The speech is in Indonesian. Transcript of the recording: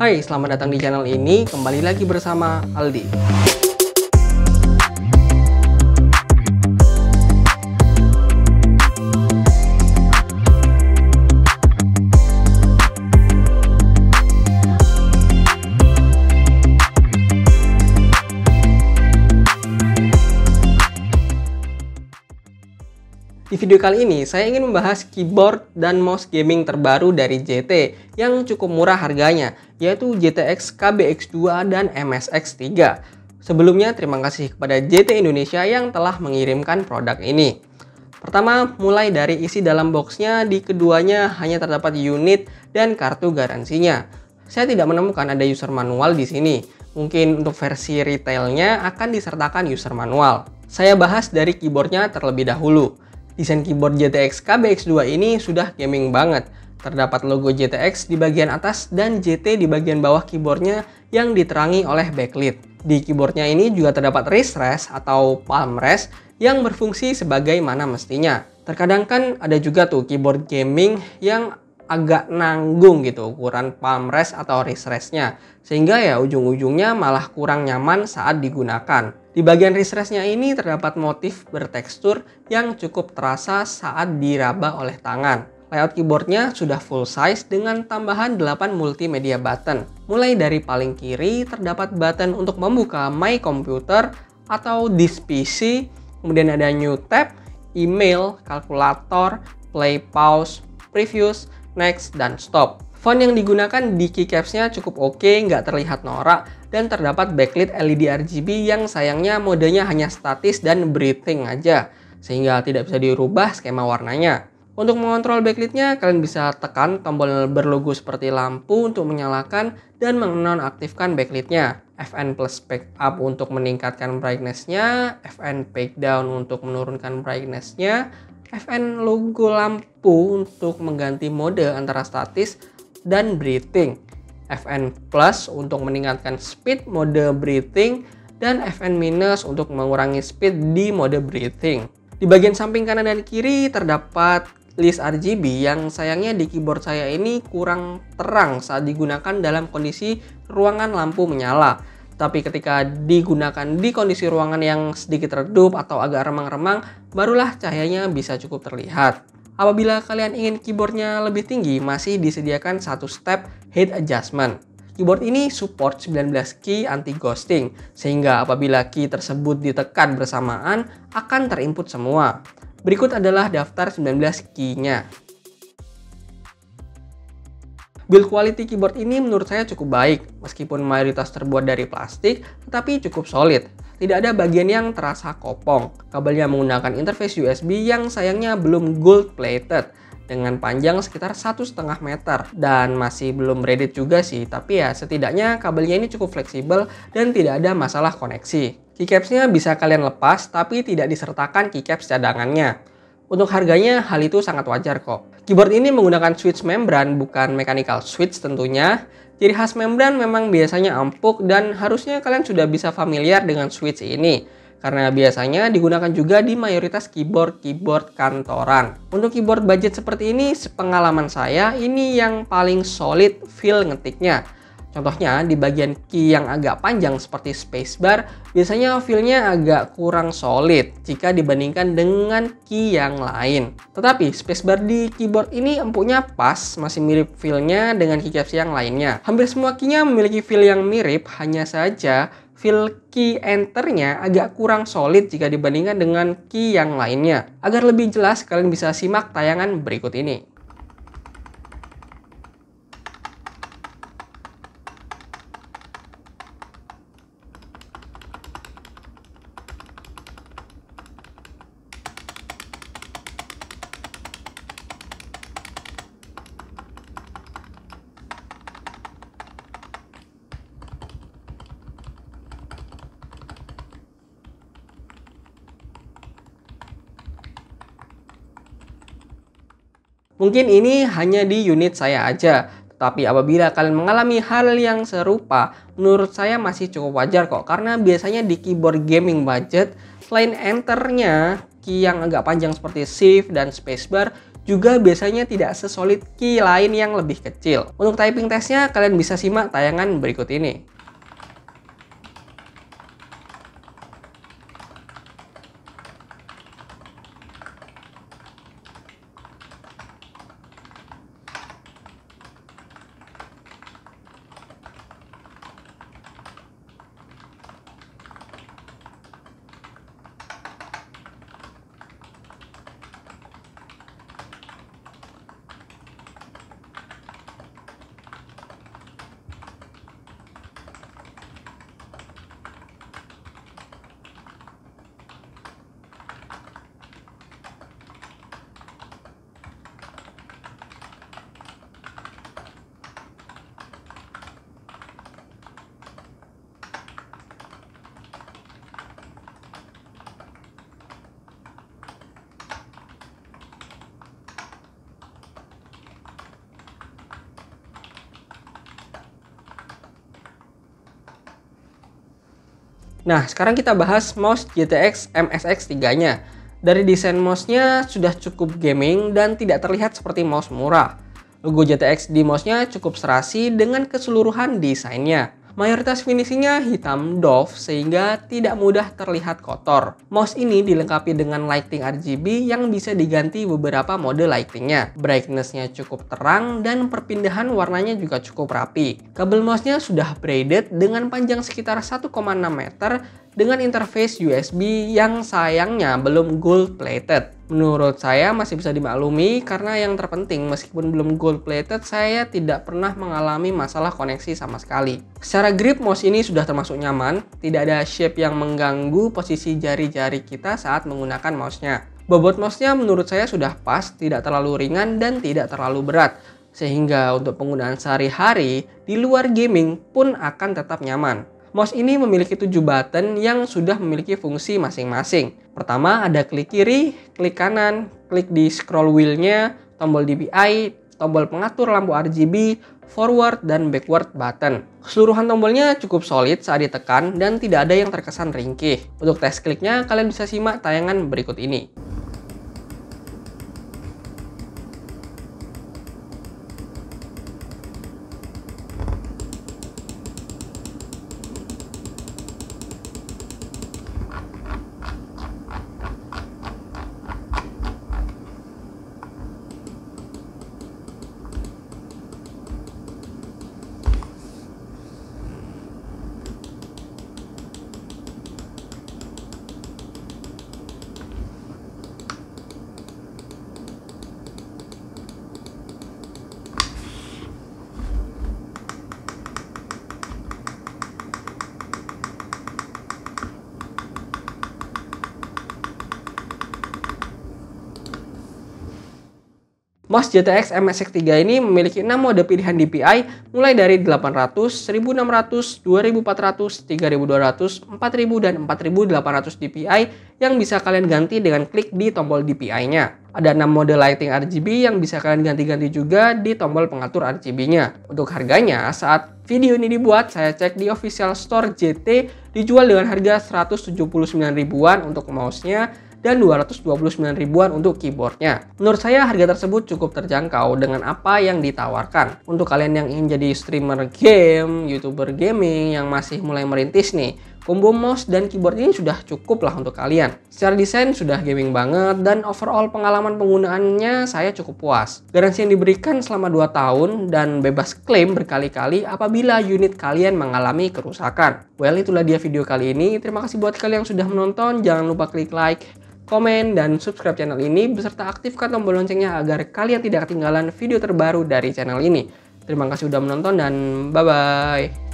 Hai, selamat datang di channel ini. Kembali lagi bersama Aldi. Di video kali ini, saya ingin membahas keyboard dan mouse gaming terbaru dari JT yang cukup murah harganya, yaitu GTX KBX2 dan MSX3. Sebelumnya, terima kasih kepada JT Indonesia yang telah mengirimkan produk ini. Pertama, mulai dari isi dalam boxnya, di keduanya hanya terdapat unit dan kartu garansinya. Saya tidak menemukan ada user manual di sini. Mungkin untuk versi retailnya akan disertakan user manual. Saya bahas dari keyboardnya terlebih dahulu. Desain keyboard GTX KBX2 ini sudah gaming banget. Terdapat logo GTX di bagian atas dan JT di bagian bawah keyboardnya yang diterangi oleh backlit. Di keyboardnya ini juga terdapat wrist rest atau palm rest yang berfungsi sebagaimana mestinya. Terkadang kan ada juga tuh keyboard gaming yang agak nanggung gitu ukuran palm rest atau wrist restnya, sehingga ya ujung-ujungnya malah kurang nyaman saat digunakan. Di bagian wrist restnya ini terdapat motif bertekstur yang cukup terasa saat diraba oleh tangan. Layout keyboardnya sudah full size dengan tambahan 8 multimedia button. Mulai dari paling kiri terdapat button untuk membuka My Computer atau This PC, kemudian ada New Tab, Email, Kalkulator, Play, Pause, Previews, Next, dan Stop. Font yang digunakan di keycapsnya cukup oke, nggak terlihat norak, dan terdapat backlit LED RGB yang sayangnya modenya hanya statis dan breathing aja, sehingga tidak bisa dirubah skema warnanya. Untuk mengontrol backlit-nya, kalian bisa tekan tombol berlogo seperti lampu untuk menyalakan dan menonaktifkan backlit-nya. FN plus back up untuk meningkatkan brightness-nya, FN back down untuk menurunkan brightness-nya, FN logo lampu untuk mengganti mode antara statis dan breathing, FN plus untuk meningkatkan speed mode breathing, dan FN minus untuk mengurangi speed di mode breathing. Di bagian samping kanan dan kiri terdapat list RGB yang sayangnya di keyboard saya ini kurang terang saat digunakan dalam kondisi ruangan lampu menyala. Tapi ketika digunakan di kondisi ruangan yang sedikit redup atau agak remang-remang, barulah cahayanya bisa cukup terlihat. Apabila kalian ingin keyboardnya lebih tinggi, masih disediakan satu step height adjustment. Keyboard ini support 19 key anti-ghosting, sehingga apabila key tersebut ditekan bersamaan, akan terinput semua. Berikut adalah daftar 19 key-nya. Build quality keyboard ini menurut saya cukup baik, meskipun mayoritas terbuat dari plastik, tetapi cukup solid. Tidak ada bagian yang terasa kopong. Kabelnya menggunakan interface USB yang sayangnya belum gold plated, dengan panjang sekitar 1,5 meter. Dan masih belum braided juga sih, tapi ya setidaknya kabelnya ini cukup fleksibel dan tidak ada masalah koneksi. Keycapsnya bisa kalian lepas, tapi tidak disertakan keycaps cadangannya. Untuk harganya, hal itu sangat wajar kok. Keyboard ini menggunakan switch membran, bukan mechanical switch tentunya. Ciri khas membran memang biasanya empuk dan harusnya kalian sudah bisa familiar dengan switch ini. Karena biasanya digunakan juga di mayoritas keyboard kantoran. Untuk keyboard budget seperti ini, sepengalaman saya, ini yang paling solid feel ngetiknya. Contohnya di bagian key yang agak panjang seperti spacebar, biasanya feel-nya agak kurang solid jika dibandingkan dengan key yang lain. Tetapi spacebar di keyboard ini empuknya pas, masih mirip feel-nya dengan keycaps yang lainnya. Hampir semua key-nya memiliki feel yang mirip, hanya saja feel key enter-nya agak kurang solid jika dibandingkan dengan key yang lainnya. Agar lebih jelas, kalian bisa simak tayangan berikut ini. Mungkin ini hanya di unit saya aja, tetapi apabila kalian mengalami hal yang serupa, menurut saya masih cukup wajar kok. Karena biasanya di keyboard gaming budget, selain enternya, key yang agak panjang seperti shift dan spacebar juga biasanya tidak sesolid key lain yang lebih kecil. Untuk typing testnya, kalian bisa simak tayangan berikut ini. Nah, sekarang kita bahas mouse GTX MSX 3-nya. Dari desain mouse-nya sudah cukup gaming dan tidak terlihat seperti mouse murah. Logo GTX di mouse-nya cukup serasi dengan keseluruhan desainnya. Mayoritas finishingnya hitam doff sehingga tidak mudah terlihat kotor. Mouse ini dilengkapi dengan lighting RGB yang bisa diganti beberapa mode lightingnya. Brightness-nya cukup terang dan perpindahan warnanya juga cukup rapi. Kabel mouse-nya sudah braided dengan panjang sekitar 1,6 meter dengan interface USB yang sayangnya belum gold plated. Menurut saya masih bisa dimaklumi karena yang terpenting meskipun belum gold plated saya tidak pernah mengalami masalah koneksi sama sekali. Secara grip mouse ini sudah termasuk nyaman, tidak ada shape yang mengganggu posisi jari-jari kita saat menggunakan mouse-nya. Bobot mouse-nya menurut saya sudah pas, tidak terlalu ringan dan tidak terlalu berat. Sehingga untuk penggunaan sehari-hari di luar gaming pun akan tetap nyaman. Mouse ini memiliki 7 button yang sudah memiliki fungsi masing-masing. Pertama ada klik kiri, klik kanan, klik di scroll wheel-nya, tombol DPI, tombol pengatur lampu RGB, forward dan backward button. Keseluruhan tombolnya cukup solid saat ditekan dan tidak ada yang terkesan ringkih. Untuk tes kliknya kalian bisa simak tayangan berikut ini. Mouse GTX MSX 3 ini memiliki 6 mode pilihan DPI mulai dari 800, 1600, 2400, 3200, 4000, dan 4800 DPI yang bisa kalian ganti dengan klik di tombol DPI-nya. Ada 6 mode lighting RGB yang bisa kalian ganti-ganti juga di tombol pengatur RGB-nya. Untuk harganya, saat video ini dibuat, saya cek di official store JT dijual dengan harga 179 ribuan untuk mouse-nya dan 229 ribuan untuk keyboardnya. Menurut saya harga tersebut cukup terjangkau dengan apa yang ditawarkan. Untuk kalian yang ingin jadi streamer game, youtuber gaming yang masih mulai merintis nih, combo mouse dan keyboard ini sudah cukup lah untuk kalian. Secara desain sudah gaming banget dan overall pengalaman penggunaannya saya cukup puas. Garansi yang diberikan selama 2 tahun dan bebas klaim berkali-kali apabila unit kalian mengalami kerusakan. Well, itulah dia video kali ini. Terima kasih buat kalian yang sudah menonton. Jangan lupa klik like, komen, dan subscribe channel ini beserta aktifkan tombol loncengnya agar kalian tidak ketinggalan video terbaru dari channel ini. Terima kasih sudah menonton dan bye-bye.